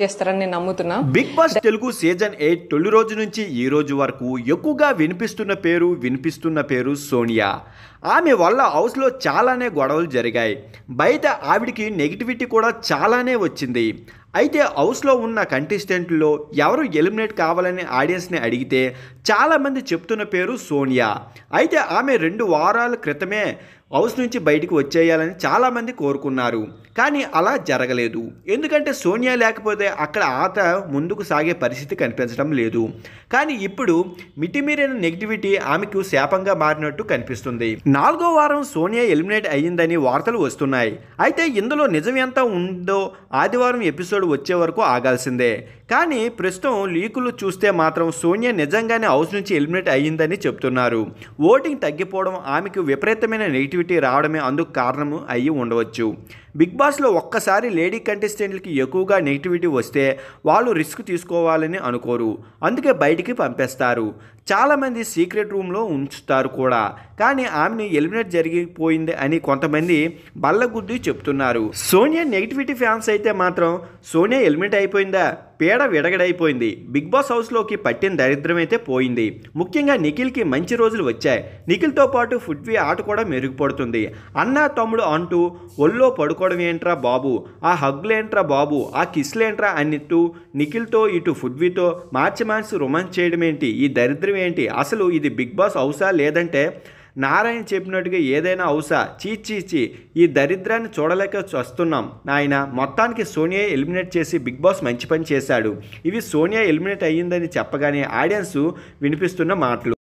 చేస్తారని నేను నమ్ముతున్నా. బిగ్ బాస్ తెలుగు సీజన్ 8 తొలి రోజు నుంచి ఈ రోజు వరకు ఎక్కువగా వినిపిస్తున్న పేరు సోనియా. ఆమె వల్ల హౌస్లో చాలానే గొడవలు జరిగాయి. బయట ఆవిడికి నెగిటివిటీ కూడా చాలానే వచ్చింది. అయితే హౌస్లో ఉన్న కంటెస్టెంట్లో ఎవరు ఎలిమినేట్ కావాలని ఆడియన్స్ని అడిగితే చాలామంది చెప్తున్న పేరు సోనియా. అయితే ఆమె 2 వారాల క్రితమే హౌస్ నుంచి బయటికి వచ్చేయాలని చాలామంది కోరుకున్నారు. కానీ అలా జరగలేదు. ఎందుకంటే సోనియా లేకపోతే అక్కడ ఆట ముందుకు సాగే పరిస్థితి కనిపించడం లేదు. కానీ ఇప్పుడు మితిమీరిన నెగిటివిటీ ఆమెకు శాపంగా మారినట్టు కనిపిస్తుంది. 4వ వారం సోనియా ఎలిమినేట్ అయ్యిందని వార్తలు వస్తున్నాయి. అయితే ఇందులో నిజం ఎంత ఉందో ఆదివారం ఎపిసోడ్ వచ్చే వరకు ఆగాల్సిందే. కానీ ప్రస్తుతం లీకులు చూస్తే మాత్రం సోనియా నిజంగానే హౌస్ నుంచి ఎలిమినేట్ అయ్యిందని చెప్తున్నారు. ఓటింగ్ తగ్గిపోవడం, ఆమెకు విపరీతమైన నెగిటివిటీ రావడమే అందుకు కారణం అయ్యి ఉండవచ్చు. బిగ్ బాస్లో ఒక్కసారి లేడీ కంటెస్టెంట్లకి ఎక్కువగా నెగిటివిటీ వస్తే వాళ్ళు రిస్క్ తీసుకోవాలని అనుకోరు. అందుకే బయటికి పంపేస్తారు. చాలామంది సీక్రెట్ రూమ్లో ఉంచుతారు కూడా. కానీ ఆమెను ఎలిమినేట్ జరిగిపోయింది అని కొంతమంది బల్లగుద్ది చెప్తున్నారు. సోనియా నెగిటివిటీ ఫ్యాన్స్ అయితే మాత్రం సోనియా ఎలిమినేట్ అయిపోయిందా, పేడ విడగడైపోయింది, బిగ్ బాస్ హౌస్లోకి పట్టిన దరిద్రం అయితే పోయింది. ముఖ్యంగా నిఖిల్కి మంచి రోజులు వచ్చాయి. నిఖిల్తో పాటు ఫుడ్వి ఆట కూడా మెరుగుపడుతుంది. అన్న తమ్ముడు అంటూ ఒళ్ళో పడుకోవడం ఏంట్రా బాబు, ఆ హగ్లేంట్రా బాబు, ఆ కిస్లేంట్రా అన్నట్టు నిఖిల్తో ఇటు ఫుడ్వితో మార్చి రొమాన్స్ చేయడం ఏంటి, ఈ దరిద్రం ఏంటి, అసలు ఇది బిగ్ బాస్ హౌసా లేదంటే నారాయణ చెప్పినట్టుగా ఏదైనా హౌసా? చీ ఈ దరిద్రాన్ని చూడలేక వస్తున్నాం నాయన. మొత్తానికి సోనియా ఎలిమినేట్ చేసి బిగ్ బాస్ మంచి పని చేశాడు. ఇవి సోనియా ఎలిమినేట్ అయ్యిందని చెప్పగానే ఆడియన్స్ వినిపిస్తున్న మాటలు.